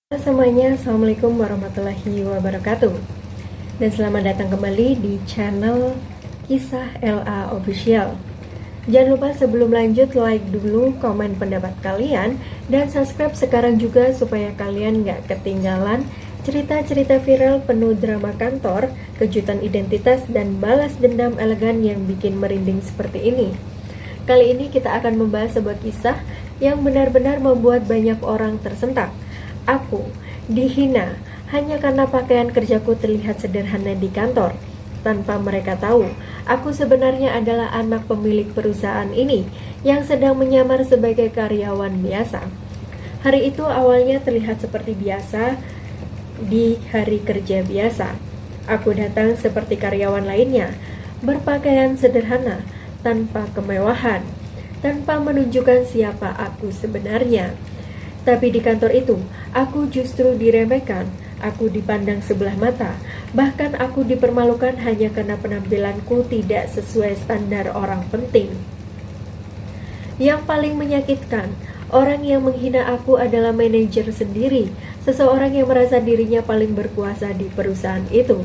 Halo semuanya, Assalamualaikum warahmatullahi wabarakatuh. Dan selamat datang kembali di channel Kisah LA Official. Jangan lupa sebelum lanjut like dulu, komen pendapat kalian, dan subscribe sekarang juga supaya kalian gak ketinggalan cerita-cerita viral penuh drama kantor, kejutan identitas, dan balas dendam elegan yang bikin merinding seperti ini. Kali ini kita akan membahas sebuah kisah yang benar-benar membuat banyak orang tersentak. Aku dihina hanya karena pakaian kerjaku terlihat sederhana di kantor. Tanpa mereka tahu, aku sebenarnya adalah anak pemilik perusahaan ini yang sedang menyamar sebagai karyawan biasa. Hari itu awalnya terlihat seperti biasa di hari kerja biasa. Aku datang seperti karyawan lainnya, berpakaian sederhana, tanpa kemewahan, tanpa menunjukkan siapa aku sebenarnya. Tapi di kantor itu, aku justru diremehkan, aku dipandang sebelah mata, bahkan aku dipermalukan hanya karena penampilanku tidak sesuai standar orang penting. Yang paling menyakitkan, orang yang menghina aku adalah manajer sendiri, seseorang yang merasa dirinya paling berkuasa di perusahaan itu.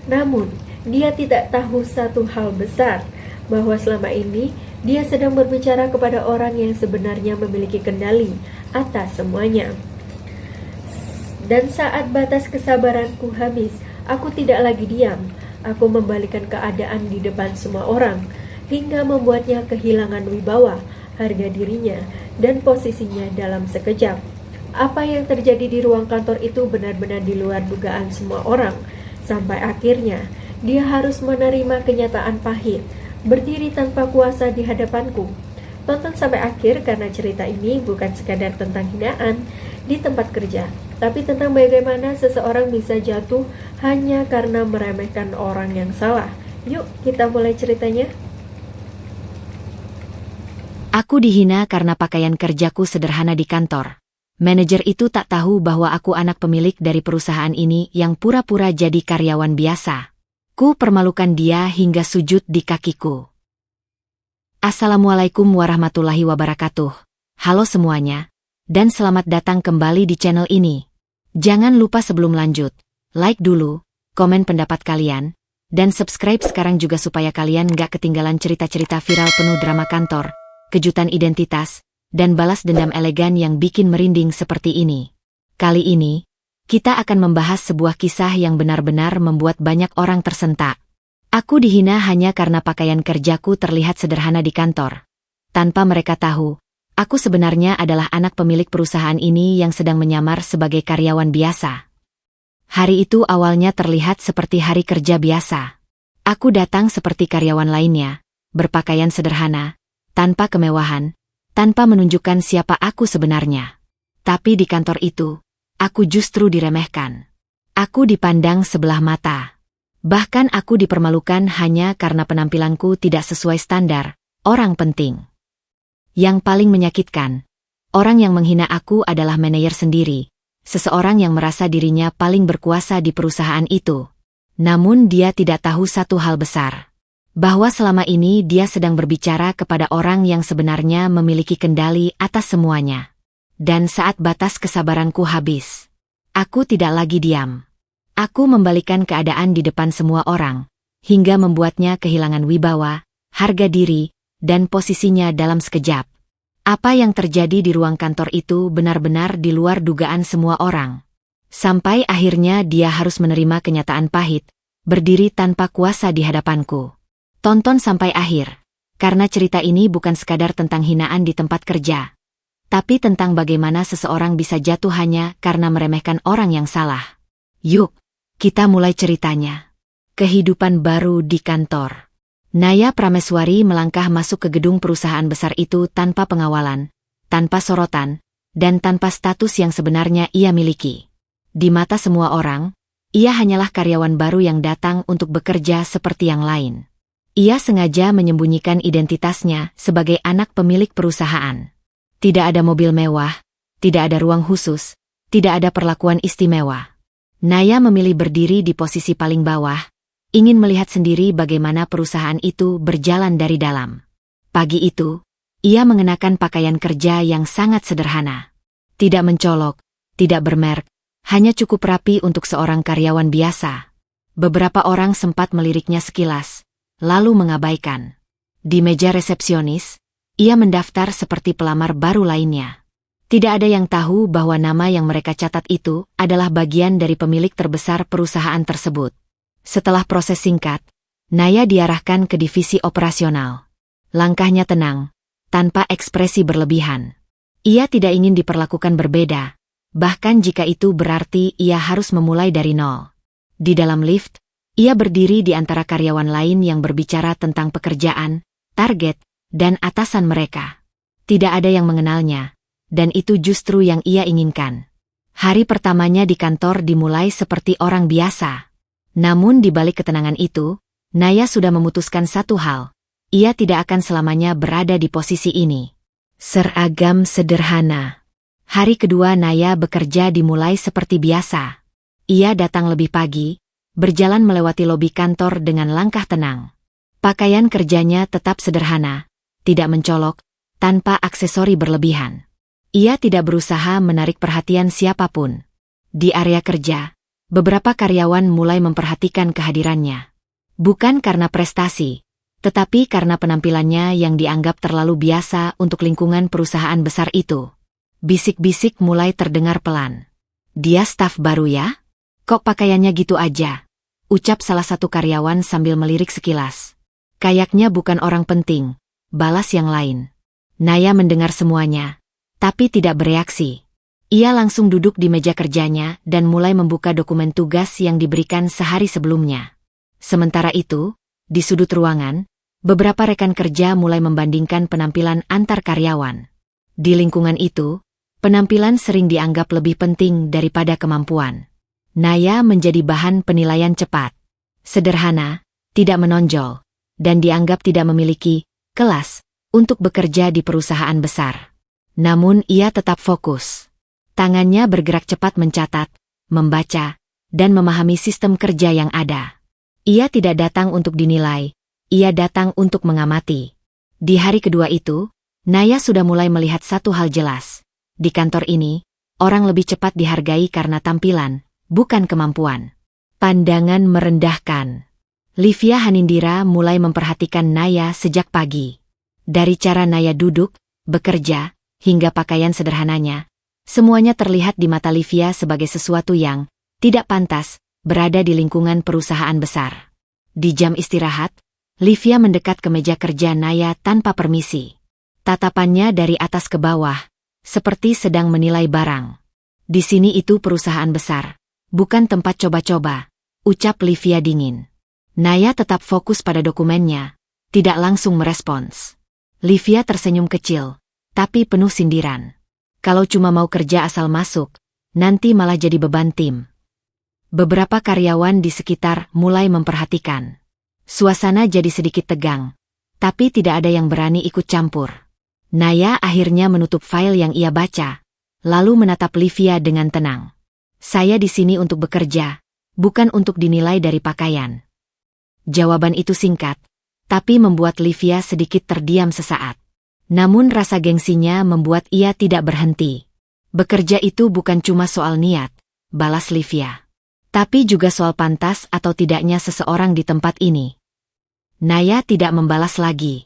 Namun, dia tidak tahu satu hal besar, bahwa selama ini dia sedang berbicara kepada orang yang sebenarnya memiliki kendali atas semuanya. Dan saat batas kesabaranku habis, aku tidak lagi diam. Aku membalikan keadaan di depan semua orang, hingga membuatnya kehilangan wibawa, harga dirinya, dan posisinya dalam sekejap. Apa yang terjadi di ruang kantor itu benar-benar di luar dugaan semua orang. Sampai akhirnya, dia harus menerima kenyataan pahit, berdiri tanpa kuasa di hadapanku. Tonton sampai akhir karena cerita ini bukan sekadar tentang hinaan di tempat kerja, tapi tentang bagaimana seseorang bisa jatuh hanya karena meremehkan orang yang salah. Yuk kita mulai ceritanya. Aku dihina karena pakaian kerjaku sederhana di kantor. Manajer itu tak tahu bahwa aku anak pemilik dari perusahaan ini yang pura-pura jadi karyawan biasa. Ku permalukan dia hingga sujud di kakiku. Assalamualaikum warahmatullahi wabarakatuh. Halo semuanya, dan selamat datang kembali di channel ini. Jangan lupa sebelum lanjut, like dulu, komen pendapat kalian, dan subscribe sekarang juga supaya kalian gak ketinggalan cerita-cerita viral penuh drama kantor, kejutan identitas, dan balas dendam elegan yang bikin merinding seperti ini. Kali ini, kita akan membahas sebuah kisah yang benar-benar membuat banyak orang tersentak. Aku dihina hanya karena pakaian kerjaku terlihat sederhana di kantor. Tanpa mereka tahu, aku sebenarnya adalah anak pemilik perusahaan ini yang sedang menyamar sebagai karyawan biasa. Hari itu awalnya terlihat seperti hari kerja biasa. Aku datang seperti karyawan lainnya, berpakaian sederhana, tanpa kemewahan, tanpa menunjukkan siapa aku sebenarnya. Tapi di kantor itu, aku justru diremehkan. Aku dipandang sebelah mata. Bahkan aku dipermalukan hanya karena penampilanku tidak sesuai standar orang penting. Yang paling menyakitkan, orang yang menghina aku adalah manajer sendiri, seseorang yang merasa dirinya paling berkuasa di perusahaan itu. Namun dia tidak tahu satu hal besar, bahwa selama ini dia sedang berbicara kepada orang yang sebenarnya memiliki kendali atas semuanya. Dan saat batas kesabaranku habis, aku tidak lagi diam. Aku membalikan keadaan di depan semua orang, hingga membuatnya kehilangan wibawa, harga diri, dan posisinya dalam sekejap. Apa yang terjadi di ruang kantor itu benar-benar di luar dugaan semua orang. Sampai akhirnya dia harus menerima kenyataan pahit, berdiri tanpa kuasa di hadapanku. Tonton sampai akhir, karena cerita ini bukan sekadar tentang hinaan di tempat kerja, tapi tentang bagaimana seseorang bisa jatuh hanya karena meremehkan orang yang salah. Yuk, kita mulai ceritanya. Kehidupan baru di kantor. Naya Prameswari melangkah masuk ke gedung perusahaan besar itu tanpa pengawalan, tanpa sorotan, dan tanpa status yang sebenarnya ia miliki. Di mata semua orang, ia hanyalah karyawan baru yang datang untuk bekerja seperti yang lain. Ia sengaja menyembunyikan identitasnya sebagai anak pemilik perusahaan. Tidak ada mobil mewah, tidak ada ruang khusus, tidak ada perlakuan istimewa. Naya memilih berdiri di posisi paling bawah, ingin melihat sendiri bagaimana perusahaan itu berjalan dari dalam. Pagi itu, ia mengenakan pakaian kerja yang sangat sederhana. Tidak mencolok, tidak bermerek, Hanya cukup rapi untuk seorang karyawan biasa. Beberapa orang sempat meliriknya sekilas, lalu mengabaikan. Di meja resepsionis, ia mendaftar seperti pelamar baru lainnya. Tidak ada yang tahu bahwa nama yang mereka catat itu adalah bagian dari pemilik terbesar perusahaan tersebut. Setelah proses singkat, Naya diarahkan ke divisi operasional. Langkahnya tenang, tanpa ekspresi berlebihan. Ia tidak ingin diperlakukan berbeda, bahkan jika itu berarti ia harus memulai dari nol. Di dalam lift, ia berdiri di antara karyawan lain yang berbicara tentang pekerjaan, target, dan atasan mereka. Tidak ada yang mengenalnya, dan itu justru yang ia inginkan. Hari pertamanya di kantor dimulai seperti orang biasa. Namun di balik ketenangan itu, Naya sudah memutuskan satu hal. Ia tidak akan selamanya berada di posisi ini. Seragam sederhana. Hari kedua Naya bekerja dimulai seperti biasa. Ia datang lebih pagi, berjalan melewati lobi kantor dengan langkah tenang. Pakaian kerjanya tetap sederhana, tidak mencolok, tanpa aksesori berlebihan. Ia tidak berusaha menarik perhatian siapapun. Di area kerja, beberapa karyawan mulai memperhatikan kehadirannya. Bukan karena prestasi, tetapi karena penampilannya yang dianggap terlalu biasa untuk lingkungan perusahaan besar itu. Bisik-bisik mulai terdengar pelan. "Dia staf baru ya? Kok pakaiannya gitu aja?" ucap salah satu karyawan sambil melirik sekilas. "Kayaknya bukan orang penting," balas yang lain. Naya mendengar semuanya, tapi tidak bereaksi. Ia langsung duduk di meja kerjanya dan mulai membuka dokumen tugas yang diberikan sehari sebelumnya. Sementara itu, di sudut ruangan, beberapa rekan kerja mulai membandingkan penampilan antar karyawan. Di lingkungan itu, penampilan sering dianggap lebih penting daripada kemampuan. Naya menjadi bahan penilaian cepat. Sederhana, tidak menonjol, dan dianggap tidak memiliki kelas untuk bekerja di perusahaan besar. Namun ia tetap fokus. Tangannya bergerak cepat mencatat, membaca, dan memahami sistem kerja yang ada. Ia tidak datang untuk dinilai, ia datang untuk mengamati. Di hari kedua itu, Naya sudah mulai melihat satu hal jelas. Di kantor ini, orang lebih cepat dihargai karena tampilan, bukan kemampuan. Pandangan merendahkan. Livia Hanindira mulai memperhatikan Naya sejak pagi. Dari cara Naya duduk, bekerja, hingga pakaian sederhananya, semuanya terlihat di mata Livia sebagai sesuatu yang tidak pantas berada di lingkungan perusahaan besar. Di jam istirahat, Livia mendekat ke meja kerja Naya tanpa permisi. Tatapannya dari atas ke bawah, seperti sedang menilai barang. "Di sini itu perusahaan besar, bukan tempat coba-coba," ucap Livia dingin. Naya tetap fokus pada dokumennya, tidak langsung merespons. Livia tersenyum kecil, tapi penuh sindiran. Kalau cuma mau kerja asal masuk, nanti malah jadi beban tim. Beberapa karyawan di sekitar mulai memperhatikan. Suasana jadi sedikit tegang, tapi tidak ada yang berani ikut campur. Naya akhirnya menutup file yang ia baca, lalu menatap Livia dengan tenang. "Saya di sini untuk bekerja, bukan untuk dinilai dari pakaian." Jawaban itu singkat, tapi membuat Livia sedikit terdiam sesaat. Namun rasa gengsinya membuat ia tidak berhenti. "Bekerja itu bukan cuma soal niat," balas Livia. "Tapi juga soal pantas atau tidaknya seseorang di tempat ini." Naya tidak membalas lagi.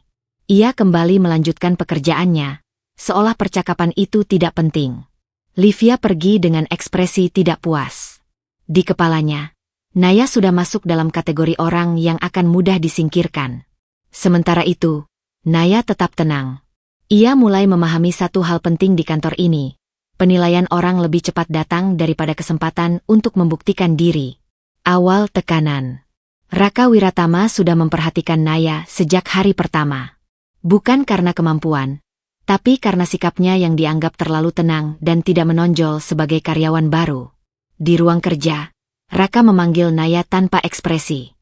Ia kembali melanjutkan pekerjaannya, seolah percakapan itu tidak penting. Livia pergi dengan ekspresi tidak puas. Di kepalanya, Naya sudah masuk dalam kategori orang yang akan mudah disingkirkan. Sementara itu, Naya tetap tenang. Ia mulai memahami satu hal penting di kantor ini. Penilaian orang lebih cepat datang daripada kesempatan untuk membuktikan diri. Awal tekanan. Raka Wiratama sudah memperhatikan Naya sejak hari pertama. Bukan karena kemampuan, tapi karena sikapnya yang dianggap terlalu tenang dan tidak menonjol sebagai karyawan baru. Di ruang kerja, Raka memanggil Naya tanpa ekspresi.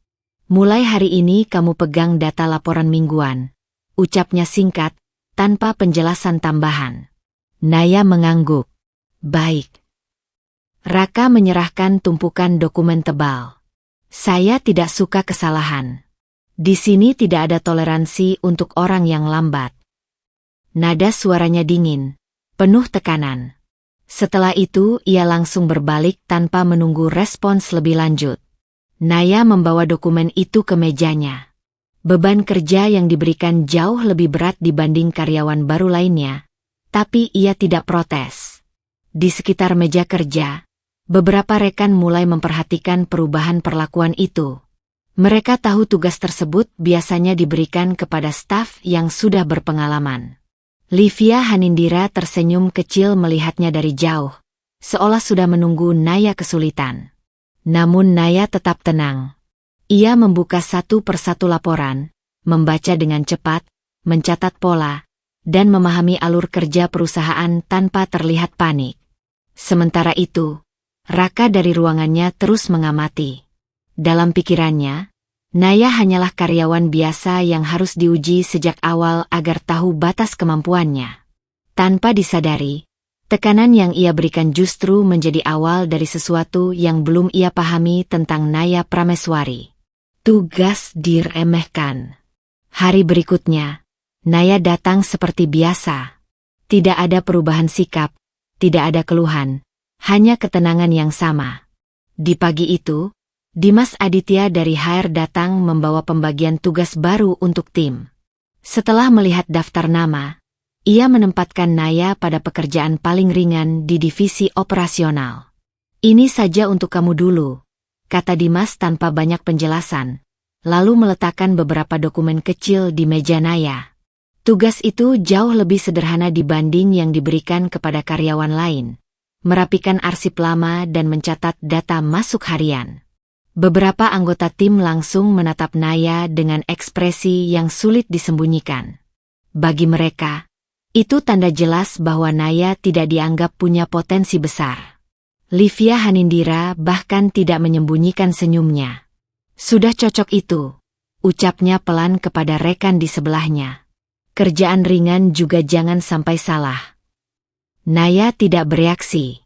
"Mulai hari ini kamu pegang data laporan mingguan," ucapnya singkat, tanpa penjelasan tambahan. Naya mengangguk. "Baik." Raka menyerahkan tumpukan dokumen tebal. "Saya tidak suka kesalahan. Di sini tidak ada toleransi untuk orang yang lambat." Nada suaranya dingin, penuh tekanan. Setelah itu ia langsung berbalik tanpa menunggu respons lebih lanjut. Naya membawa dokumen itu ke mejanya. Beban kerja yang diberikan jauh lebih berat dibanding karyawan baru lainnya, tapi ia tidak protes. Di sekitar meja kerja, beberapa rekan mulai memperhatikan perubahan perlakuan itu. Mereka tahu tugas tersebut biasanya diberikan kepada staf yang sudah berpengalaman. Livia Hanindira tersenyum kecil melihatnya dari jauh, seolah sudah menunggu Naya kesulitan. Namun Naya tetap tenang. Ia membuka satu persatu laporan, membaca dengan cepat, mencatat pola, dan memahami alur kerja perusahaan tanpa terlihat panik. Sementara itu, Raka dari ruangannya terus mengamati. Dalam pikirannya, Naya hanyalah karyawan biasa yang harus diuji sejak awal agar tahu batas kemampuannya. Tanpa disadari, tekanan yang ia berikan justru menjadi awal dari sesuatu yang belum ia pahami tentang Naya Prameswari. Tugas diremehkan. Hari berikutnya, Naya datang seperti biasa. Tidak ada perubahan sikap, tidak ada keluhan, hanya ketenangan yang sama. Di pagi itu, Dimas Aditya dari HR datang membawa pembagian tugas baru untuk tim. Setelah melihat daftar nama, ia menempatkan Naya pada pekerjaan paling ringan di divisi operasional. "Ini saja untuk kamu dulu," kata Dimas tanpa banyak penjelasan, lalu meletakkan beberapa dokumen kecil di meja Naya. Tugas itu jauh lebih sederhana dibanding yang diberikan kepada karyawan lain, merapikan arsip lama dan mencatat data masuk harian. Beberapa anggota tim langsung menatap Naya dengan ekspresi yang sulit disembunyikan. Bagi mereka, itu tanda jelas bahwa Naya tidak dianggap punya potensi besar. Livia Hanindira bahkan tidak menyembunyikan senyumnya. "Sudah cocok itu," ucapnya pelan kepada rekan di sebelahnya. "Kerjaan ringan juga jangan sampai salah." Naya tidak bereaksi.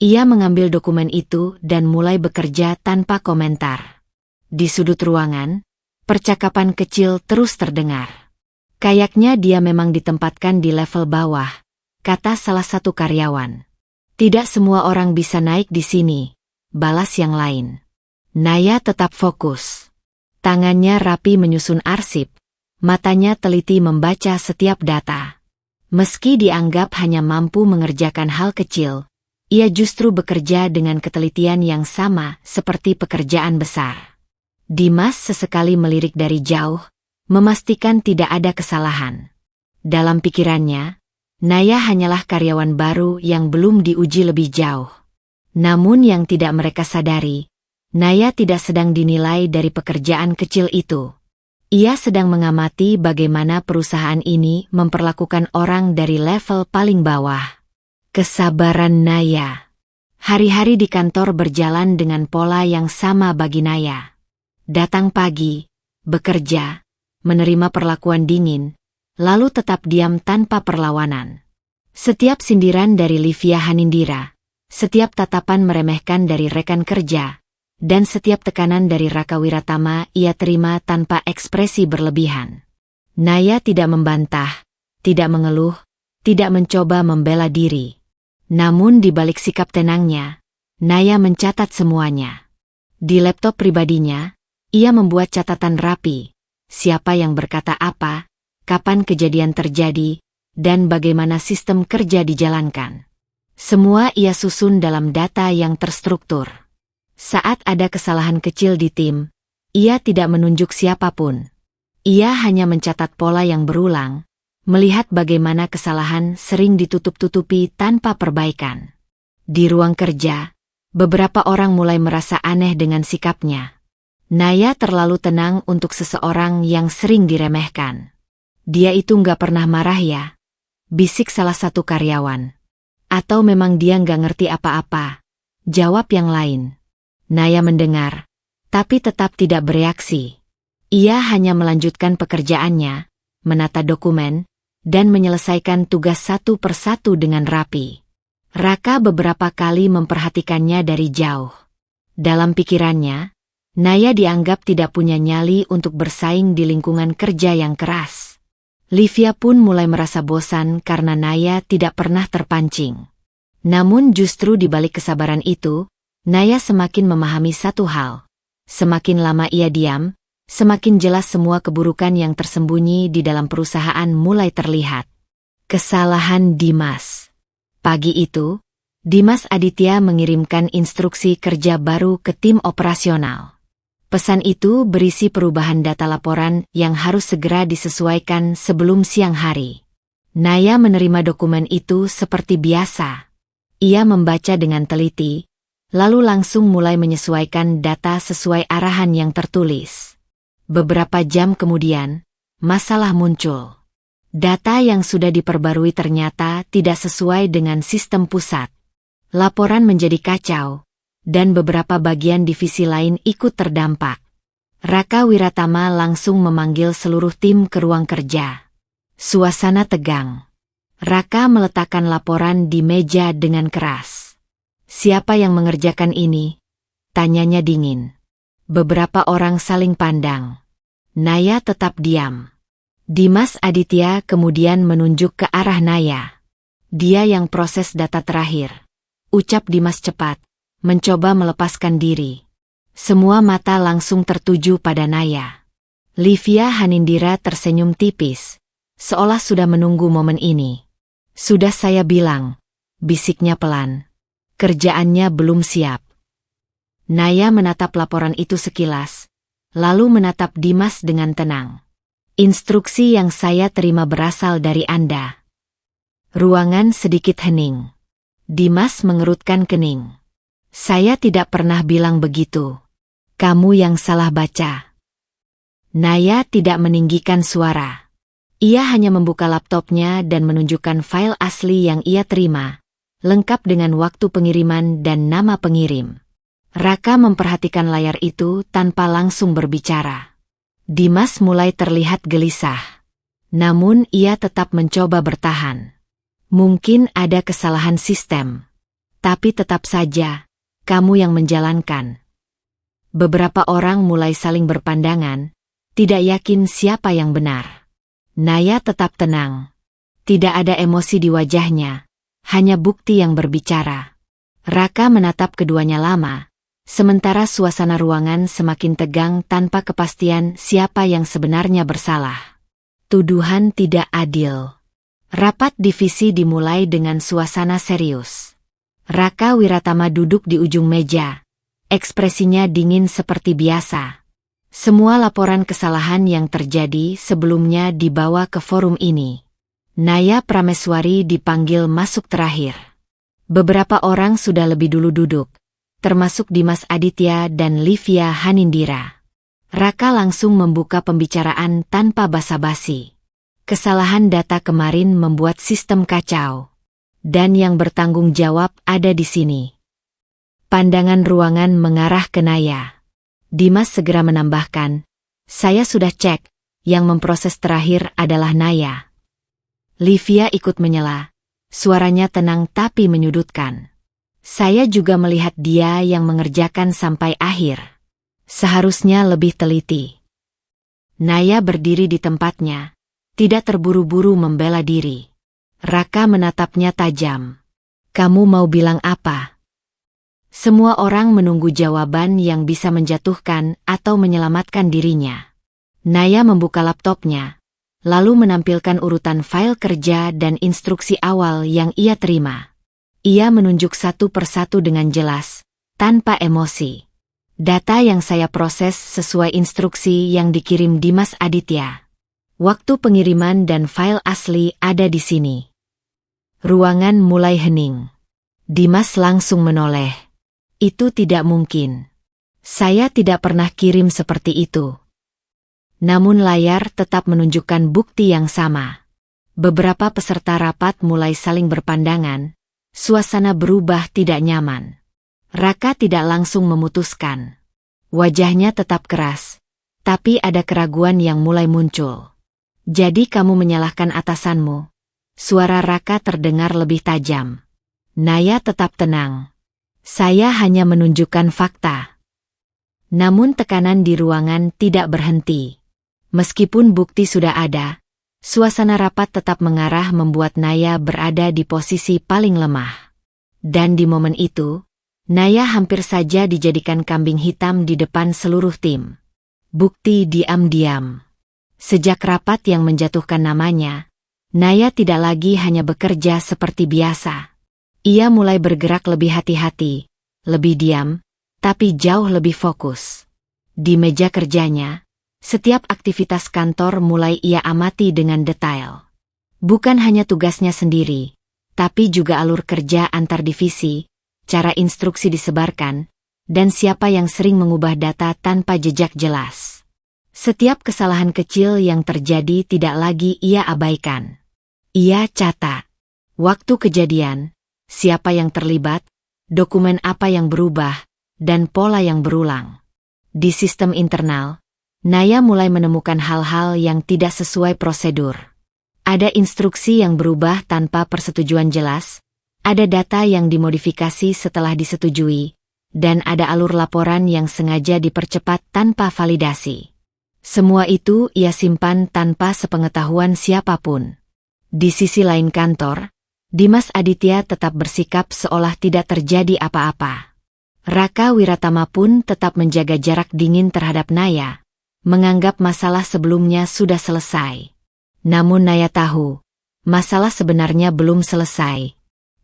Ia mengambil dokumen itu dan mulai bekerja tanpa komentar. Di sudut ruangan, percakapan kecil terus terdengar. "Kayaknya dia memang ditempatkan di level bawah," kata salah satu karyawan. "Tidak semua orang bisa naik di sini," balas yang lain. Naya tetap fokus. Tangannya rapi menyusun arsip, matanya teliti membaca setiap data. Meski dianggap hanya mampu mengerjakan hal kecil, ia justru bekerja dengan ketelitian yang sama seperti pekerjaan besar. Dimas sesekali melirik dari jauh, memastikan tidak ada kesalahan. Dalam pikirannya, Naya hanyalah karyawan baru yang belum diuji lebih jauh. Namun yang tidak mereka sadari, Naya tidak sedang dinilai dari pekerjaan kecil itu. Ia sedang mengamati bagaimana perusahaan ini memperlakukan orang dari level paling bawah. Kesabaran Naya. Hari-hari di kantor berjalan dengan pola yang sama bagi Naya. Datang pagi, bekerja, menerima perlakuan dingin, lalu tetap diam tanpa perlawanan. Setiap sindiran dari Livia Hanindira, setiap tatapan meremehkan dari rekan kerja, dan setiap tekanan dari Raka Wiratama ia terima tanpa ekspresi berlebihan. Naya tidak membantah, tidak mengeluh, tidak mencoba membela diri. Namun di balik sikap tenangnya, Naya mencatat semuanya. Di laptop pribadinya, ia membuat catatan rapi, siapa yang berkata apa, kapan kejadian terjadi, dan bagaimana sistem kerja dijalankan. Semua ia susun dalam data yang terstruktur. Saat ada kesalahan kecil di tim, ia tidak menunjuk siapapun. Ia hanya mencatat pola yang berulang, melihat bagaimana kesalahan sering ditutup-tutupi tanpa perbaikan. Di ruang kerja, beberapa orang mulai merasa aneh dengan sikapnya. Naya terlalu tenang untuk seseorang yang sering diremehkan. "Dia itu nggak pernah marah ya?" bisik salah satu karyawan. "Atau memang dia nggak ngerti apa-apa?" jawab yang lain. Naya mendengar, tapi tetap tidak bereaksi. Ia hanya melanjutkan pekerjaannya, menata dokumen, dan menyelesaikan tugas satu persatu dengan rapi. Raka beberapa kali memperhatikannya dari jauh. Dalam pikirannya, Naya dianggap tidak punya nyali untuk bersaing di lingkungan kerja yang keras. Livia pun mulai merasa bosan karena Naya tidak pernah terpancing. Namun justru di balik kesabaran itu, Naya semakin memahami satu hal. Semakin lama ia diam, semakin jelas semua keburukan yang tersembunyi di dalam perusahaan mulai terlihat. Kesalahan Dimas. Pagi itu, Dimas Aditya mengirimkan instruksi kerja baru ke tim operasional. Pesan itu berisi perubahan data laporan yang harus segera disesuaikan sebelum siang hari. Naya menerima dokumen itu seperti biasa. Ia membaca dengan teliti, lalu langsung mulai menyesuaikan data sesuai arahan yang tertulis. Beberapa jam kemudian, masalah muncul. Data yang sudah diperbarui ternyata tidak sesuai dengan sistem pusat. Laporan menjadi kacau, dan beberapa bagian divisi lain ikut terdampak. Raka Wiratama langsung memanggil seluruh tim ke ruang kerja. Suasana tegang. Raka meletakkan laporan di meja dengan keras. "Siapa yang mengerjakan ini?" tanyanya dingin. Beberapa orang saling pandang. Naya tetap diam. Dimas Aditya kemudian menunjuk ke arah Naya. "Dia yang proses data terakhir," ucap Dimas cepat, mencoba melepaskan diri. Semua mata langsung tertuju pada Naya. Livia Hanindira tersenyum tipis, seolah sudah menunggu momen ini. "Sudah saya bilang," bisiknya pelan. "Kerjaannya belum siap." Naya menatap laporan itu sekilas, lalu menatap Dimas dengan tenang. "Instruksi yang saya terima berasal dari Anda." Ruangan sedikit hening. Dimas mengerutkan kening. "Saya tidak pernah bilang begitu. Kamu yang salah baca." Naya tidak meninggikan suara. Ia hanya membuka laptopnya dan menunjukkan file asli yang ia terima, lengkap dengan waktu pengiriman dan nama pengirim. Raka memperhatikan layar itu tanpa langsung berbicara. Dimas mulai terlihat gelisah. Namun ia tetap mencoba bertahan. "Mungkin ada kesalahan sistem. Tapi tetap saja, kamu yang menjalankan." Beberapa orang mulai saling berpandangan, tidak yakin siapa yang benar. Naya tetap tenang. Tidak ada emosi di wajahnya. Hanya bukti yang berbicara. Raka menatap keduanya lama, sementara suasana ruangan semakin tegang tanpa kepastian siapa yang sebenarnya bersalah. Tuduhan tidak adil. Rapat divisi dimulai dengan suasana serius. Raka Wiratama duduk di ujung meja. Ekspresinya dingin seperti biasa. Semua laporan kesalahan yang terjadi sebelumnya dibawa ke forum ini. Naya Prameswari dipanggil masuk terakhir. Beberapa orang sudah lebih dulu duduk, termasuk Dimas Aditya dan Livia Hanindira. Raka langsung membuka pembicaraan tanpa basa-basi. "Kesalahan data kemarin membuat sistem kacau. Dan yang bertanggung jawab ada di sini." Pandangan ruangan mengarah ke Naya. Dimas segera menambahkan, "Saya sudah cek, yang memproses terakhir adalah Naya." Livia ikut menyela. Suaranya tenang tapi menyudutkan. "Saya juga melihat dia yang mengerjakan sampai akhir. Seharusnya lebih teliti." Naya berdiri di tempatnya, tidak terburu-buru membela diri. Raka menatapnya tajam. "Kamu mau bilang apa?" Semua orang menunggu jawaban yang bisa menjatuhkan atau menyelamatkan dirinya. Naya membuka laptopnya, lalu menampilkan urutan file kerja dan instruksi awal yang ia terima. Ia menunjuk satu persatu dengan jelas, tanpa emosi. "Data yang saya proses sesuai instruksi yang dikirim Dimas Aditya. Waktu pengiriman dan file asli ada di sini." Ruangan mulai hening. Dimas langsung menoleh. "Itu tidak mungkin. Saya tidak pernah kirim seperti itu." Namun layar tetap menunjukkan bukti yang sama. Beberapa peserta rapat mulai saling berpandangan. Suasana berubah tidak nyaman. Raka tidak langsung memutuskan. Wajahnya tetap keras, tapi ada keraguan yang mulai muncul. "Jadi kamu menyalahkan atasanmu?" Suara Raka terdengar lebih tajam. Naya tetap tenang. "Saya hanya menunjukkan fakta." Namun tekanan di ruangan tidak berhenti. Meskipun bukti sudah ada, suasana rapat tetap mengarah membuat Naya berada di posisi paling lemah. Dan di momen itu, Naya hampir saja dijadikan kambing hitam di depan seluruh tim. Bukti diam-diam. Sejak rapat yang menjatuhkan namanya, Naya tidak lagi hanya bekerja seperti biasa. Ia mulai bergerak lebih hati-hati, lebih diam, tapi jauh lebih fokus. Di meja kerjanya, setiap aktivitas kantor mulai ia amati dengan detail. Bukan hanya tugasnya sendiri, tapi juga alur kerja antar divisi, cara instruksi disebarkan, dan siapa yang sering mengubah data tanpa jejak jelas. Setiap kesalahan kecil yang terjadi tidak lagi ia abaikan. Ia catat waktu kejadian, siapa yang terlibat, dokumen apa yang berubah, dan pola yang berulang. Di sistem internal, Naya mulai menemukan hal-hal yang tidak sesuai prosedur. Ada instruksi yang berubah tanpa persetujuan jelas, ada data yang dimodifikasi setelah disetujui, dan ada alur laporan yang sengaja dipercepat tanpa validasi. Semua itu ia simpan tanpa sepengetahuan siapapun. Di sisi lain kantor, Dimas Aditya tetap bersikap seolah tidak terjadi apa-apa. Raka Wiratama pun tetap menjaga jarak dingin terhadap Naya, menganggap masalah sebelumnya sudah selesai. Namun Naya tahu, masalah sebenarnya belum selesai.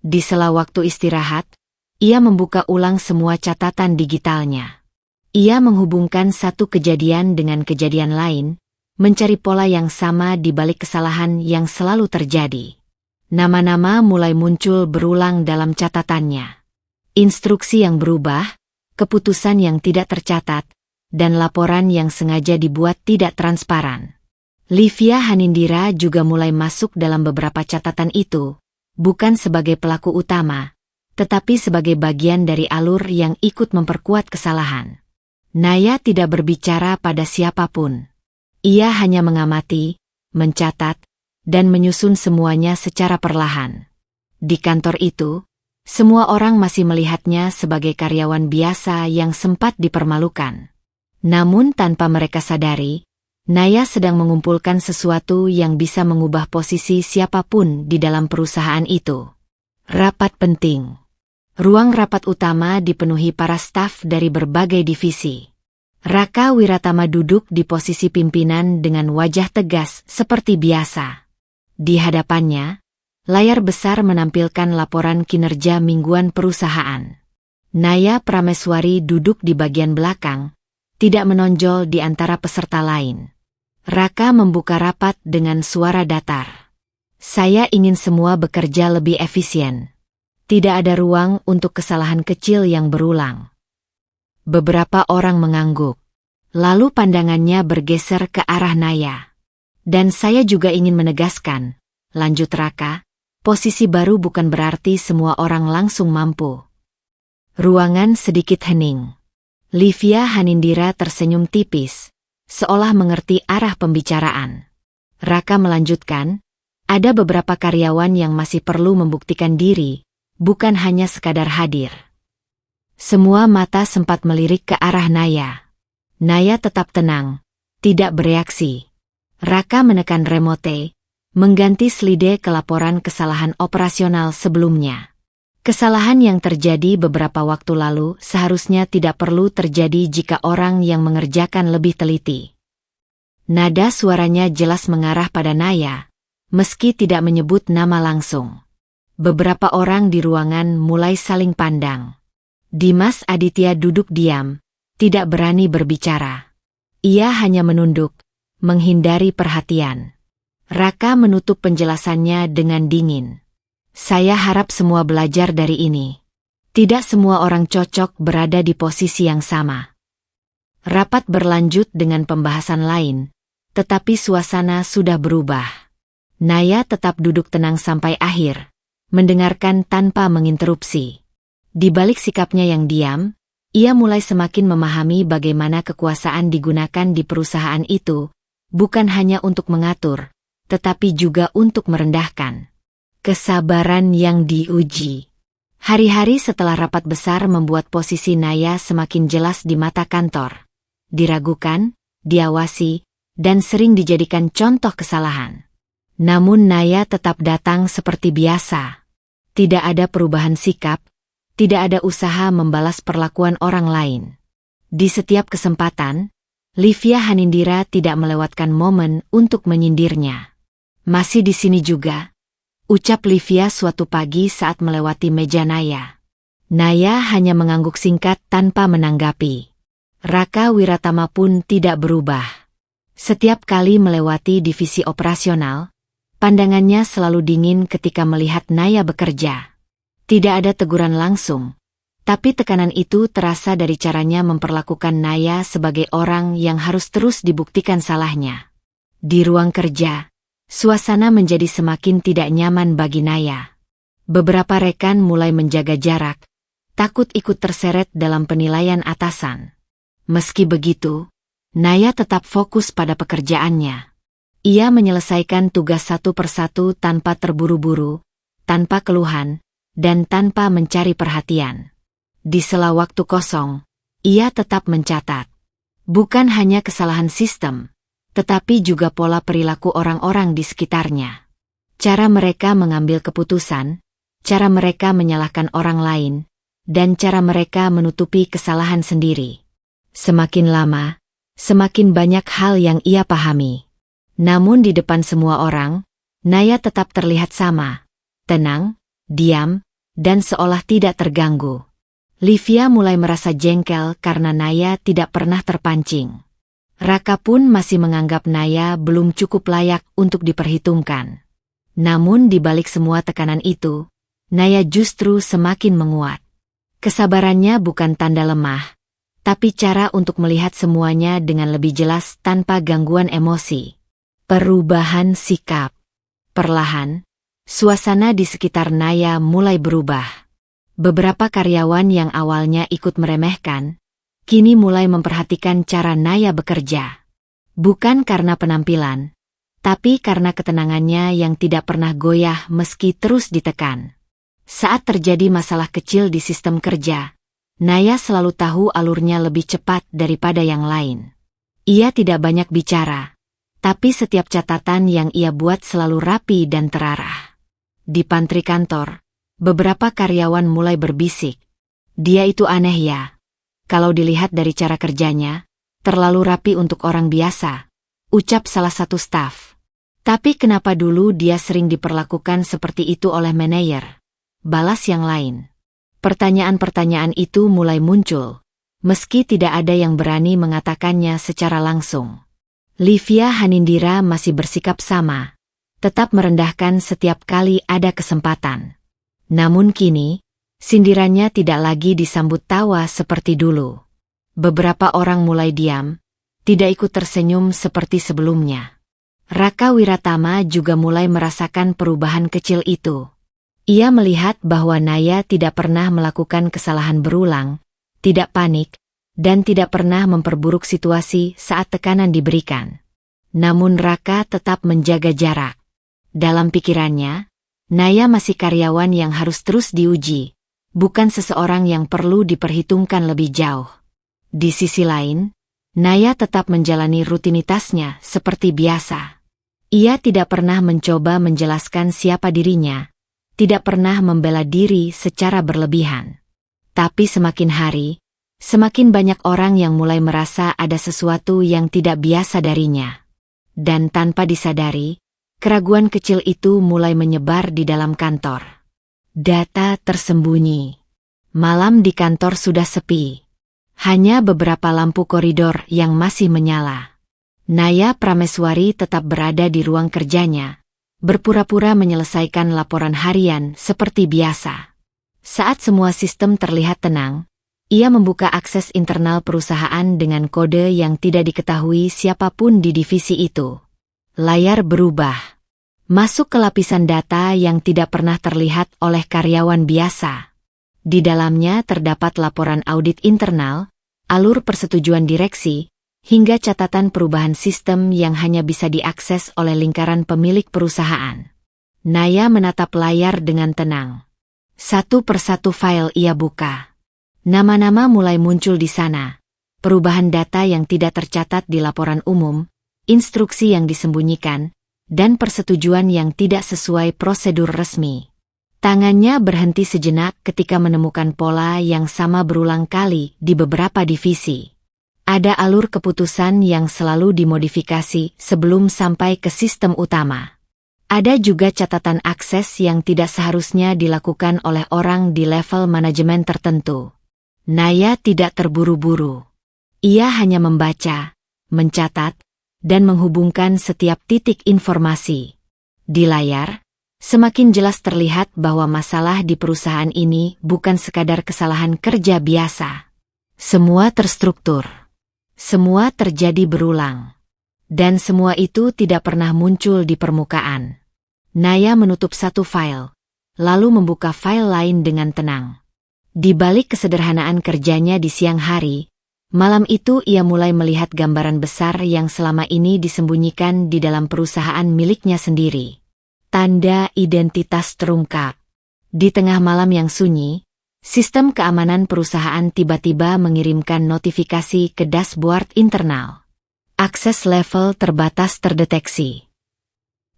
Di sela waktu istirahat, ia membuka ulang semua catatan digitalnya. Ia menghubungkan satu kejadian dengan kejadian lain, mencari pola yang sama di balik kesalahan yang selalu terjadi. Nama-nama mulai muncul berulang dalam catatannya. Instruksi yang berubah, keputusan yang tidak tercatat, dan laporan yang sengaja dibuat tidak transparan. Livia Hanindira juga mulai masuk dalam beberapa catatan itu, bukan sebagai pelaku utama, tetapi sebagai bagian dari alur yang ikut memperkuat kesalahan. Naya tidak berbicara pada siapapun. Ia hanya mengamati, mencatat, dan menyusun semuanya secara perlahan. Di kantor itu, semua orang masih melihatnya sebagai karyawan biasa yang sempat dipermalukan. Namun tanpa mereka sadari, Naya sedang mengumpulkan sesuatu yang bisa mengubah posisi siapapun di dalam perusahaan itu. Rapat penting. Ruang rapat utama dipenuhi para staf dari berbagai divisi. Raka Wiratama duduk di posisi pimpinan dengan wajah tegas seperti biasa. Di hadapannya, layar besar menampilkan laporan kinerja mingguan perusahaan. Naya Prameswari duduk di bagian belakang, tidak menonjol di antara peserta lain. Raka membuka rapat dengan suara datar. Saya ingin semua bekerja lebih efisien. Tidak ada ruang untuk kesalahan kecil yang berulang. Beberapa orang mengangguk. Lalu pandangannya bergeser ke arah Naya. Dan saya juga ingin menegaskan, lanjut Raka, posisi baru bukan berarti semua orang langsung mampu. Ruangan sedikit hening. Livia Hanindira tersenyum tipis, seolah mengerti arah pembicaraan. Raka melanjutkan, ada beberapa karyawan yang masih perlu membuktikan diri, bukan hanya sekadar hadir. Semua mata sempat melirik ke arah Naya. Naya tetap tenang, tidak bereaksi. Raka menekan remote, mengganti slide ke laporan kesalahan operasional sebelumnya. Kesalahan yang terjadi beberapa waktu lalu seharusnya tidak perlu terjadi jika orang yang mengerjakan lebih teliti. Nada suaranya jelas mengarah pada Naya, meski tidak menyebut nama langsung. Beberapa orang di ruangan mulai saling pandang. Dimas Aditya duduk diam, tidak berani berbicara. Ia hanya menunduk, menghindari perhatian. Raka menutup penjelasannya dengan dingin. Saya harap semua belajar dari ini. Tidak semua orang cocok berada di posisi yang sama. Rapat berlanjut dengan pembahasan lain, tetapi suasana sudah berubah. Naya tetap duduk tenang sampai akhir, mendengarkan tanpa menginterupsi. Di balik sikapnya yang diam, ia mulai semakin memahami bagaimana kekuasaan digunakan di perusahaan itu, bukan hanya untuk mengatur, tetapi juga untuk merendahkan. Kesabaran yang diuji. Hari-hari setelah rapat besar membuat posisi Naya semakin jelas di mata kantor. Diragukan, diawasi, dan sering dijadikan contoh kesalahan. Namun Naya tetap datang seperti biasa. Tidak ada perubahan sikap, Tidak ada usaha membalas perlakuan orang lain. Di setiap kesempatan, Livia Hanindira tidak melewatkan momen untuk menyindirnya. Masih di sini juga, ucap Livia suatu pagi saat melewati meja Naya. Naya hanya mengangguk singkat tanpa menanggapi. Raka Wiratama pun tidak berubah. Setiap kali melewati divisi operasional, pandangannya selalu dingin ketika melihat Naya bekerja. Tidak ada teguran langsung, tapi tekanan itu terasa dari caranya memperlakukan Naya sebagai orang yang harus terus dibuktikan salahnya. Di ruang kerja, suasana menjadi semakin tidak nyaman bagi Naya. Beberapa rekan mulai menjaga jarak, takut ikut terseret dalam penilaian atasan. Meski begitu, Naya tetap fokus pada pekerjaannya. Ia menyelesaikan tugas satu persatu tanpa terburu-buru, tanpa keluhan, dan tanpa mencari perhatian. Di sela waktu kosong, ia tetap mencatat. Bukan hanya kesalahan sistem, tetapi juga pola perilaku orang-orang di sekitarnya. Cara mereka mengambil keputusan, cara mereka menyalahkan orang lain, dan cara mereka menutupi kesalahan sendiri. Semakin lama, semakin banyak hal yang ia pahami. Namun di depan semua orang, Naya tetap terlihat sama, tenang, diam, dan seolah tidak terganggu. Livia mulai merasa jengkel karena Naya tidak pernah terpancing. Raka pun masih menganggap Naya belum cukup layak untuk diperhitungkan. Namun di balik semua tekanan itu, Naya justru semakin menguat. Kesabarannya bukan tanda lemah, tapi cara untuk melihat semuanya dengan lebih jelas tanpa gangguan emosi. Perubahan sikap. Perlahan, suasana di sekitar Naya mulai berubah. Beberapa karyawan yang awalnya ikut meremehkan, kini mulai memperhatikan cara Naya bekerja. Bukan karena penampilan, tapi karena ketenangannya yang tidak pernah goyah meski terus ditekan. Saat terjadi masalah kecil di sistem kerja, Naya selalu tahu alurnya lebih cepat daripada yang lain. Ia tidak banyak bicara, tapi setiap catatan yang ia buat selalu rapi dan terarah. Di pantry kantor, beberapa karyawan mulai berbisik. Dia itu aneh ya. Kalau dilihat dari cara kerjanya, terlalu rapi untuk orang biasa, ucap salah satu staf. Tapi kenapa dulu dia sering diperlakukan seperti itu oleh manajer? Balas yang lain. Pertanyaan-pertanyaan itu mulai muncul, meski tidak ada yang berani mengatakannya secara langsung. Livia Hanindira masih bersikap sama, tetap merendahkan setiap kali ada kesempatan. Namun kini, sindirannya tidak lagi disambut tawa seperti dulu. Beberapa orang mulai diam, tidak ikut tersenyum seperti sebelumnya. Raka Wiratama juga mulai merasakan perubahan kecil itu. Ia melihat bahwa Naya tidak pernah melakukan kesalahan berulang, tidak panik, dan tidak pernah memperburuk situasi saat tekanan diberikan. Namun Raka tetap menjaga jarak. Dalam pikirannya, Naya masih karyawan yang harus terus diuji, bukan seseorang yang perlu diperhitungkan lebih jauh. Di sisi lain, Naya tetap menjalani rutinitasnya seperti biasa. Ia tidak pernah mencoba menjelaskan siapa dirinya, tidak pernah membela diri secara berlebihan. Tapi semakin hari, semakin banyak orang yang mulai merasa ada sesuatu yang tidak biasa darinya. Dan tanpa disadari, keraguan kecil itu mulai menyebar di dalam kantor. Data tersembunyi. Malam di kantor sudah sepi. Hanya beberapa lampu koridor yang masih menyala. Naya Prameswari tetap berada di ruang kerjanya, berpura-pura menyelesaikan laporan harian seperti biasa. Saat semua sistem terlihat tenang, ia membuka akses internal perusahaan dengan kode yang tidak diketahui siapapun di divisi itu. Layar berubah. Masuk ke lapisan data yang tidak pernah terlihat oleh karyawan biasa. Di dalamnya terdapat laporan audit internal, alur persetujuan direksi, hingga catatan perubahan sistem yang hanya bisa diakses oleh lingkaran pemilik perusahaan. Naya menatap layar dengan tenang. Satu persatu file ia buka. Nama-nama mulai muncul di sana. Perubahan data yang tidak tercatat di laporan umum, instruksi yang disembunyikan, dan persetujuan yang tidak sesuai prosedur resmi. Tangannya berhenti sejenak ketika menemukan pola yang sama berulang kali di beberapa divisi. Ada alur keputusan yang selalu dimodifikasi sebelum sampai ke sistem utama. Ada juga catatan akses yang tidak seharusnya dilakukan oleh orang di level manajemen tertentu. Naya tidak terburu-buru. Ia hanya membaca, mencatat, dan menghubungkan setiap titik informasi. Di layar, semakin jelas terlihat bahwa masalah di perusahaan ini bukan sekadar kesalahan kerja biasa. Semua terstruktur. Semua terjadi berulang. Dan semua itu tidak pernah muncul di permukaan. Naya menutup satu file, lalu membuka file lain dengan tenang. Di balik kesederhanaan kerjanya di siang hari, malam itu ia mulai melihat gambaran besar yang selama ini disembunyikan di dalam perusahaan miliknya sendiri. Tanda identitas terungkap. Di tengah malam yang sunyi, sistem keamanan perusahaan tiba-tiba mengirimkan notifikasi ke dashboard internal. Akses level terbatas terdeteksi.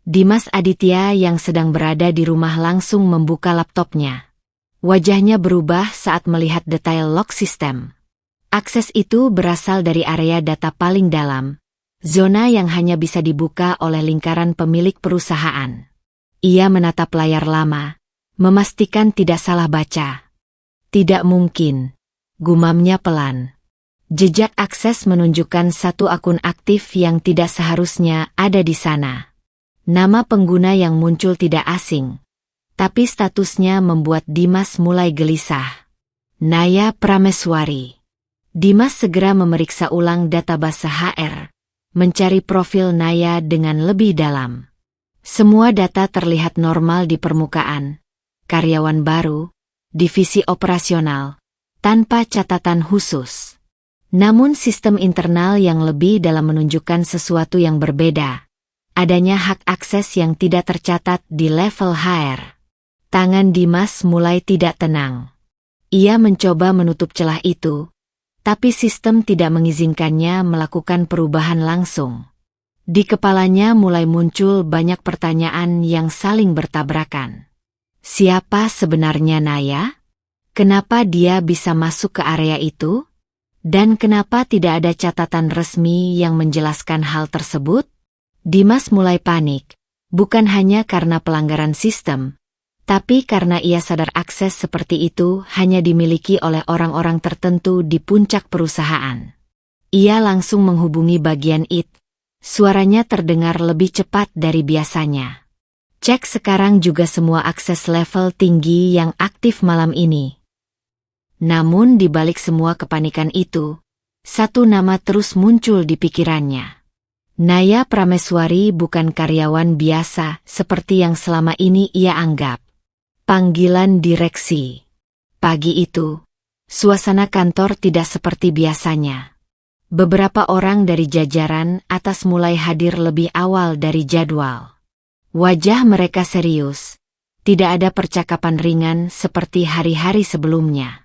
Dimas Aditya yang sedang berada di rumah langsung membuka laptopnya. Wajahnya berubah saat melihat detail log sistem. Akses itu berasal dari area data paling dalam, zona yang hanya bisa dibuka oleh lingkaran pemilik perusahaan. Ia menatap layar lama, memastikan tidak salah baca. Tidak mungkin, gumamnya pelan. Jejak akses menunjukkan satu akun aktif yang tidak seharusnya ada di sana. Nama pengguna yang muncul tidak asing, tapi statusnya membuat Dimas mulai gelisah. Naya Prameswari. Dimas segera memeriksa ulang database HR, mencari profil Naya dengan lebih dalam. Semua data terlihat normal di permukaan. Karyawan baru, divisi operasional, tanpa catatan khusus. Namun sistem internal yang lebih dalam menunjukkan sesuatu yang berbeda. Adanya hak akses yang tidak tercatat di level HR. Tangan Dimas mulai tidak tenang. Ia mencoba menutup celah itu, tapi sistem tidak mengizinkannya melakukan perubahan langsung. Di kepalanya mulai muncul banyak pertanyaan yang saling bertabrakan. Siapa sebenarnya Naya? Kenapa dia bisa masuk ke area itu? Dan kenapa tidak ada catatan resmi yang menjelaskan hal tersebut? Dimas mulai panik, bukan hanya karena pelanggaran sistem, tapi karena ia sadar akses seperti itu hanya dimiliki oleh orang-orang tertentu di puncak perusahaan. Ia langsung menghubungi bagian IT. Suaranya terdengar lebih cepat dari biasanya. Cek sekarang juga semua akses level tinggi yang aktif malam ini. Namun di balik semua kepanikan itu, satu nama terus muncul di pikirannya. Naya Prameswari bukan karyawan biasa seperti yang selama ini ia anggap. Panggilan direksi. Pagi itu, suasana kantor tidak seperti biasanya. Beberapa orang dari jajaran atas mulai hadir lebih awal dari jadwal. Wajah mereka serius. Tidak ada percakapan ringan seperti hari-hari sebelumnya.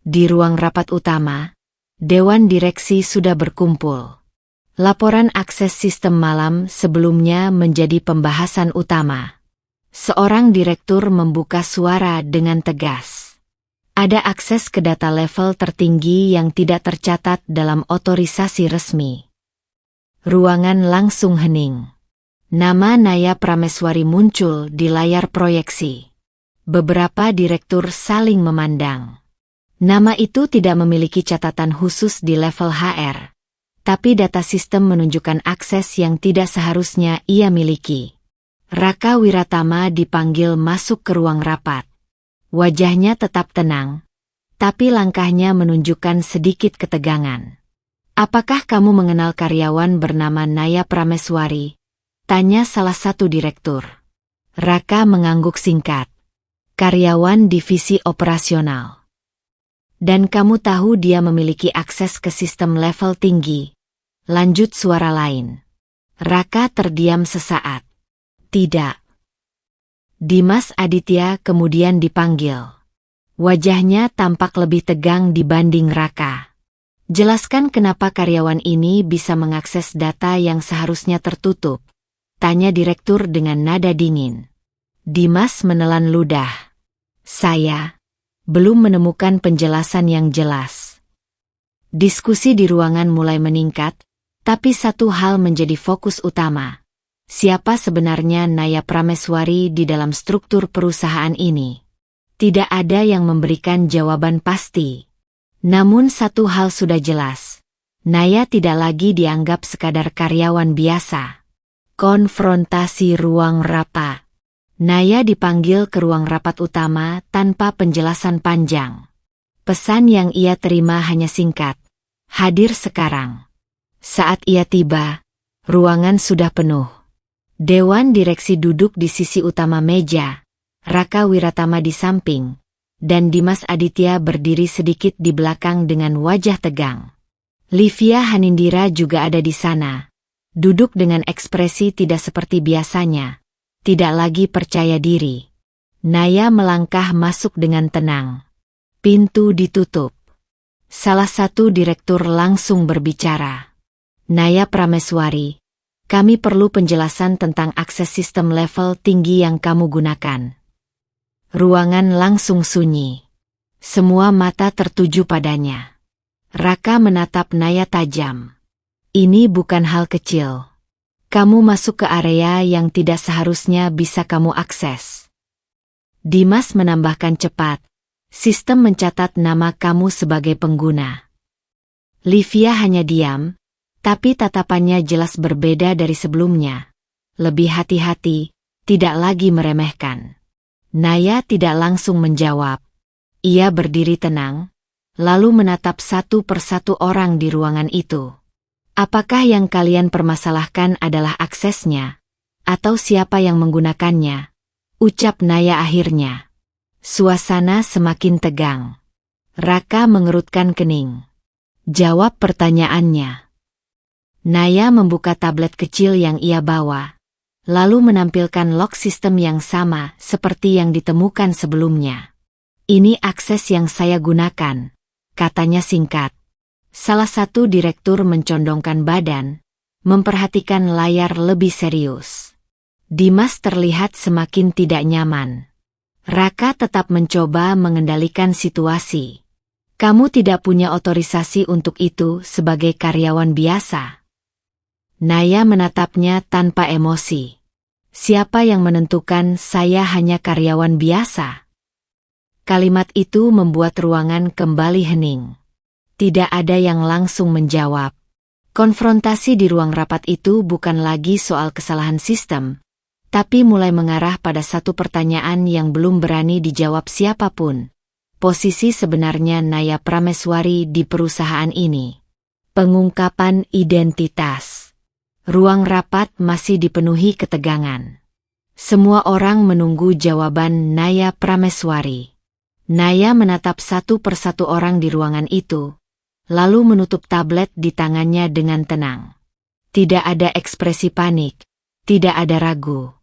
Di ruang rapat utama, Dewan Direksi sudah berkumpul. Laporan akses sistem malam sebelumnya menjadi pembahasan utama. Seorang direktur membuka suara dengan tegas. Ada akses ke data level tertinggi yang tidak tercatat dalam otorisasi resmi. Ruangan langsung hening. Nama Naya Prameswari muncul di layar proyeksi. Beberapa direktur saling memandang. Nama itu tidak memiliki catatan khusus di level HR, tapi data sistem menunjukkan akses yang tidak seharusnya ia miliki. Raka Wiratama dipanggil masuk ke ruang rapat. Wajahnya tetap tenang, tapi langkahnya menunjukkan sedikit ketegangan. Apakah kamu mengenal karyawan bernama Naya Prameswari? Tanya salah satu direktur. Raka mengangguk singkat. Karyawan divisi operasional. Dan kamu tahu dia memiliki akses ke sistem level tinggi. Lanjut suara lain. Raka terdiam sesaat. Tidak. Dimas Aditya kemudian dipanggil. Wajahnya tampak lebih tegang dibanding Raka. Jelaskan kenapa karyawan ini bisa mengakses data yang seharusnya tertutup. Tanya direktur dengan nada dingin. Dimas menelan ludah. Saya belum menemukan penjelasan yang jelas. Diskusi di ruangan mulai meningkat, tapi satu hal menjadi fokus utama. Siapa sebenarnya Naya Prameswari di dalam struktur perusahaan ini? Tidak ada yang memberikan jawaban pasti. Namun satu hal sudah jelas. Naya tidak lagi dianggap sekadar karyawan biasa. Konfrontasi ruang rapat. Naya dipanggil ke ruang rapat utama tanpa penjelasan panjang. Pesan yang ia terima hanya singkat. Hadir sekarang. Saat ia tiba, ruangan sudah penuh. Dewan direksi duduk di sisi utama meja, Raka Wiratama di samping, dan Dimas Aditya berdiri sedikit di belakang dengan wajah tegang. Livia Hanindira juga ada di sana, duduk dengan ekspresi tidak seperti biasanya, tidak lagi percaya diri. Naya melangkah masuk dengan tenang. Pintu ditutup. Salah satu direktur langsung berbicara. Naya Prameswari, kami perlu penjelasan tentang akses sistem level tinggi yang kamu gunakan. Ruangan langsung sunyi. Semua mata tertuju padanya. Raka menatap Naya tajam. Ini bukan hal kecil. Kamu masuk ke area yang tidak seharusnya bisa kamu akses. Dimas menambahkan cepat. Sistem mencatat nama kamu sebagai pengguna. Livia hanya diam, tapi tatapannya jelas berbeda dari sebelumnya. Lebih hati-hati, tidak lagi meremehkan. Naya tidak langsung menjawab. Ia berdiri tenang, lalu menatap satu persatu orang di ruangan itu. Apakah yang kalian permasalahkan adalah aksesnya, atau siapa yang menggunakannya? Ucap Naya akhirnya. Suasana semakin tegang. Raka mengerutkan kening. Jawab pertanyaannya. Naya membuka tablet kecil yang ia bawa, lalu menampilkan log sistem yang sama seperti yang ditemukan sebelumnya. Ini akses yang saya gunakan, katanya singkat. Salah satu direktur mencondongkan badan, memperhatikan layar lebih serius. Dimas terlihat semakin tidak nyaman. Raka tetap mencoba mengendalikan situasi. Kamu tidak punya otorisasi untuk itu sebagai karyawan biasa. Naya menatapnya tanpa emosi. Siapa yang menentukan saya hanya karyawan biasa? Kalimat itu membuat ruangan kembali hening. Tidak ada yang langsung menjawab. Konfrontasi di ruang rapat itu bukan lagi soal kesalahan sistem, tapi mulai mengarah pada satu pertanyaan yang belum berani dijawab siapapun. Posisi sebenarnya Naya Prameswari di perusahaan ini. Pengungkapan identitas. Ruang rapat masih dipenuhi ketegangan. Semua orang menunggu jawaban Naya Prameswari. Naya menatap satu persatu orang di ruangan itu, lalu menutup tablet di tangannya dengan tenang. Tidak ada ekspresi panik, tidak ada ragu.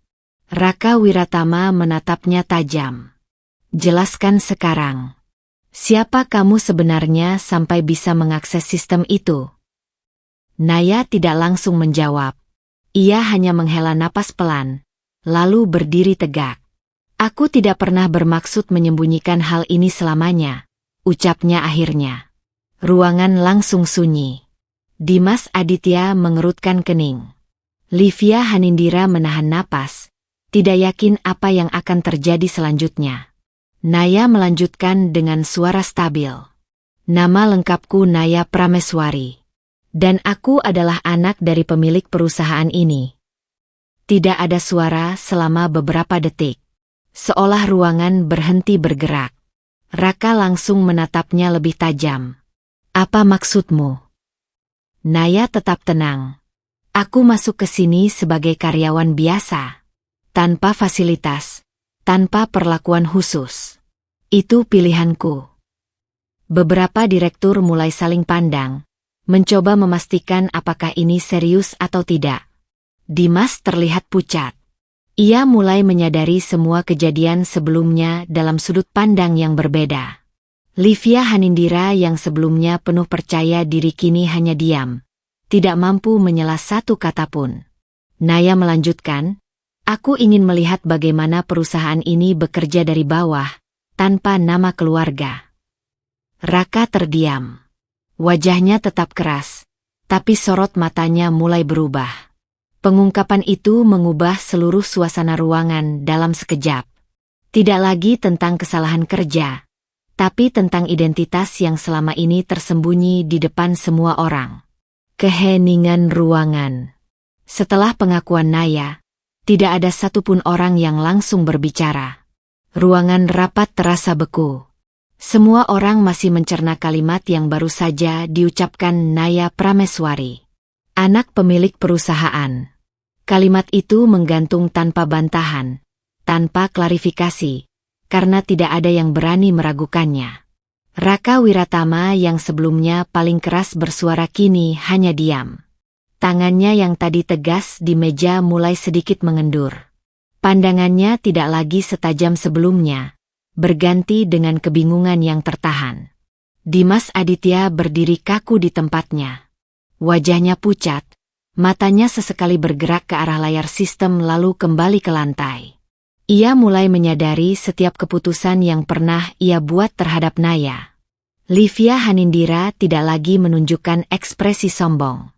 Raka Wiratama menatapnya tajam. Jelaskan sekarang. Siapa kamu sebenarnya sampai bisa mengakses sistem itu? Naya tidak langsung menjawab. Ia hanya menghela napas pelan, lalu berdiri tegak. Aku tidak pernah bermaksud menyembunyikan hal ini selamanya, ucapnya akhirnya. Ruangan langsung sunyi. Dimas Aditya mengerutkan kening. Livia Hanindira menahan napas, tidak yakin apa yang akan terjadi selanjutnya. Naya melanjutkan dengan suara stabil. Nama lengkapku Naya Prameswari. Dan aku adalah anak dari pemilik perusahaan ini. Tidak ada suara selama beberapa detik. Seolah ruangan berhenti bergerak. Raka langsung menatapnya lebih tajam. Apa maksudmu? Naya tetap tenang. Aku masuk ke sini sebagai karyawan biasa. Tanpa fasilitas, tanpa perlakuan khusus. Itu pilihanku. Beberapa direktur mulai saling pandang, mencoba memastikan apakah ini serius atau tidak. Dimas terlihat pucat. Ia mulai menyadari semua kejadian sebelumnya dalam sudut pandang yang berbeda. Livia Hanindira yang sebelumnya penuh percaya diri kini hanya diam, tidak mampu menyela satu kata pun. Naya melanjutkan, aku ingin melihat bagaimana perusahaan ini bekerja dari bawah, tanpa nama keluarga. Raka terdiam. Wajahnya tetap keras, tapi sorot matanya mulai berubah. Pengungkapan itu mengubah seluruh suasana ruangan dalam sekejap. Tidak lagi tentang kesalahan kerja, tapi tentang identitas yang selama ini tersembunyi di depan semua orang. Keheningan ruangan. Setelah pengakuan Naya, tidak ada satupun orang yang langsung berbicara. Ruangan rapat terasa beku. Semua orang masih mencerna kalimat yang baru saja diucapkan Naya Prameswari, anak pemilik perusahaan. Kalimat itu menggantung tanpa bantahan, tanpa klarifikasi, karena tidak ada yang berani meragukannya. Raka Wiratama yang sebelumnya paling keras bersuara kini hanya diam. Tangannya yang tadi tegas di meja mulai sedikit mengendur. Pandangannya tidak lagi setajam sebelumnya, berganti dengan kebingungan yang tertahan. Dimas Aditya berdiri kaku di tempatnya. Wajahnya pucat, matanya sesekali bergerak ke arah layar sistem lalu kembali ke lantai. Ia mulai menyadari setiap keputusan yang pernah ia buat terhadap Naya. Livia Hanindira tidak lagi menunjukkan ekspresi sombong.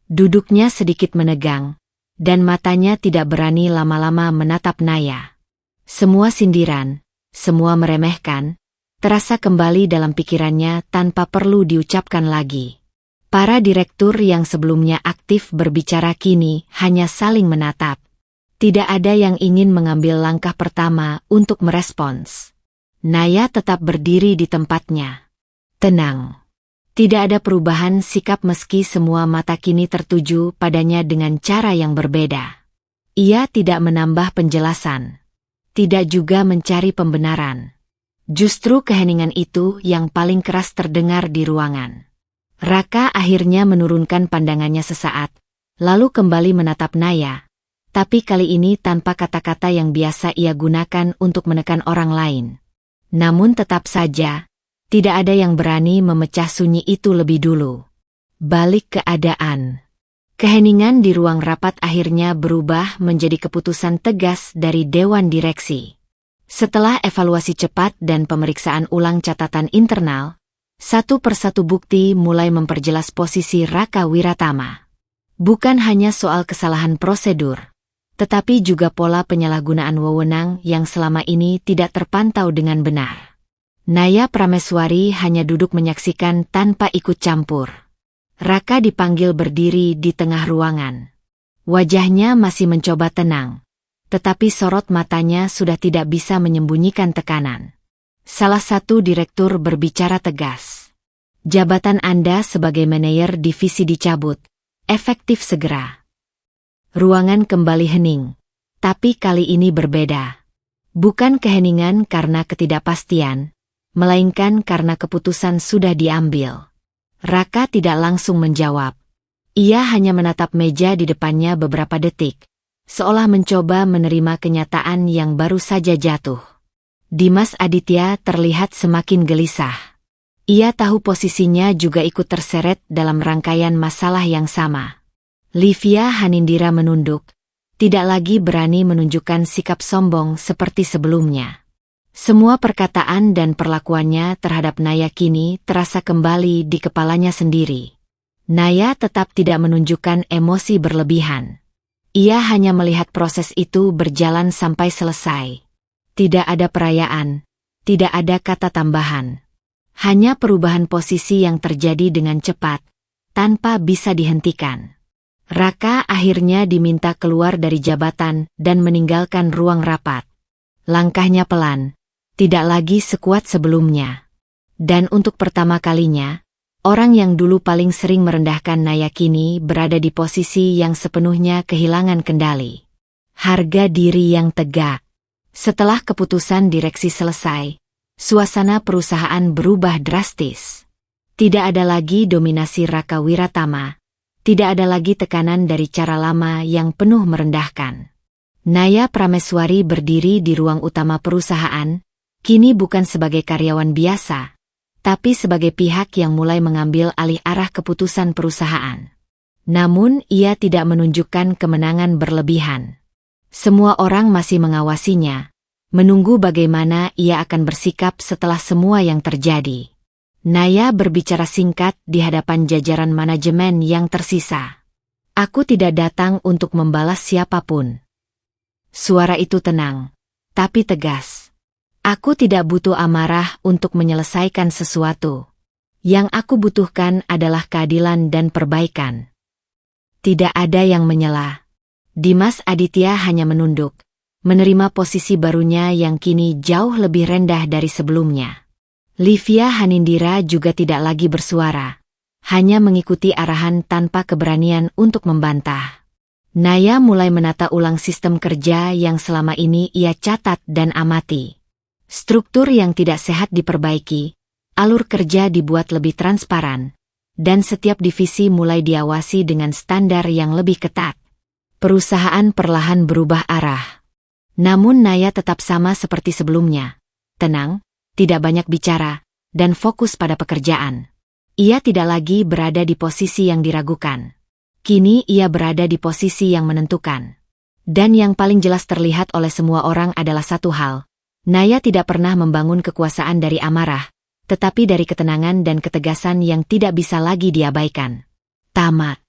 Duduknya sedikit menegang, dan matanya tidak berani lama-lama menatap Naya. Semua sindiran, semua meremehkan, terasa kembali dalam pikirannya tanpa perlu diucapkan lagi. Para direktur yang sebelumnya aktif berbicara kini hanya saling menatap. Tidak ada yang ingin mengambil langkah pertama untuk merespons. Naya tetap berdiri di tempatnya. Tenang. Tidak ada perubahan sikap meski semua mata kini tertuju padanya dengan cara yang berbeda. Ia tidak menambah penjelasan. Tidak juga mencari pembenaran. Justru keheningan itu yang paling keras terdengar di ruangan. Raka akhirnya menurunkan pandangannya sesaat, lalu kembali menatap Naya, tapi kali ini tanpa kata-kata yang biasa ia gunakan untuk menekan orang lain. Namun tetap saja, tidak ada yang berani memecah sunyi itu lebih dulu. Balik keadaan. Keheningan di ruang rapat akhirnya berubah menjadi keputusan tegas dari Dewan Direksi. Setelah evaluasi cepat dan pemeriksaan ulang catatan internal, satu persatu bukti mulai memperjelas posisi Raka Wiratama. Bukan hanya soal kesalahan prosedur, tetapi juga pola penyalahgunaan wewenang yang selama ini tidak terpantau dengan benar. Naya Prameswari hanya duduk menyaksikan tanpa ikut campur. Raka dipanggil berdiri di tengah ruangan. Wajahnya masih mencoba tenang, tetapi sorot matanya sudah tidak bisa menyembunyikan tekanan. Salah satu direktur berbicara tegas. Jabatan Anda sebagai manajer divisi dicabut, efektif segera. Ruangan kembali hening, tapi kali ini berbeda. Bukan keheningan karena ketidakpastian, melainkan karena keputusan sudah diambil. Raka tidak langsung menjawab. Ia hanya menatap meja di depannya beberapa detik, seolah mencoba menerima kenyataan yang baru saja jatuh. Dimas Aditya terlihat semakin gelisah. Ia tahu posisinya juga ikut terseret dalam rangkaian masalah yang sama. Livia Hanindira menunduk, tidak lagi berani menunjukkan sikap sombong seperti sebelumnya. Semua perkataan dan perlakuannya terhadap Naya kini terasa kembali di kepalanya sendiri. Naya tetap tidak menunjukkan emosi berlebihan. Ia hanya melihat proses itu berjalan sampai selesai. Tidak ada perayaan, tidak ada kata tambahan. Hanya perubahan posisi yang terjadi dengan cepat, tanpa bisa dihentikan. Raka akhirnya diminta keluar dari jabatan dan meninggalkan ruang rapat. Langkahnya pelan, tidak lagi sekuat sebelumnya. Dan untuk pertama kalinya, orang yang dulu paling sering merendahkan Naya kini berada di posisi yang sepenuhnya kehilangan kendali. Harga diri yang tegak. Setelah keputusan direksi selesai, suasana perusahaan berubah drastis. Tidak ada lagi dominasi Raka Wiratama, tidak ada lagi tekanan dari cara lama yang penuh merendahkan. Naya Prameswari berdiri di ruang utama perusahaan, kini bukan sebagai karyawan biasa, tapi sebagai pihak yang mulai mengambil alih arah keputusan perusahaan. Namun ia tidak menunjukkan kemenangan berlebihan. Semua orang masih mengawasinya, menunggu bagaimana ia akan bersikap setelah semua yang terjadi. Naya berbicara singkat di hadapan jajaran manajemen yang tersisa. Aku tidak datang untuk membalas siapapun. Suara itu tenang, tapi tegas. Aku tidak butuh amarah untuk menyelesaikan sesuatu. Yang aku butuhkan adalah keadilan dan perbaikan. Tidak ada yang menyela. Dimas Aditya hanya menunduk, menerima posisi barunya yang kini jauh lebih rendah dari sebelumnya. Livia Hanindira juga tidak lagi bersuara, hanya mengikuti arahan tanpa keberanian untuk membantah. Naya mulai menata ulang sistem kerja yang selama ini ia catat dan amati. Struktur yang tidak sehat diperbaiki, alur kerja dibuat lebih transparan, dan setiap divisi mulai diawasi dengan standar yang lebih ketat. Perusahaan perlahan berubah arah. Namun Naya tetap sama seperti sebelumnya. Tenang, tidak banyak bicara, dan fokus pada pekerjaan. Ia tidak lagi berada di posisi yang diragukan. Kini ia berada di posisi yang menentukan. Dan yang paling jelas terlihat oleh semua orang adalah satu hal. Naya tidak pernah membangun kekuasaan dari amarah, tetapi dari ketenangan dan ketegasan yang tidak bisa lagi diabaikan. Tamat.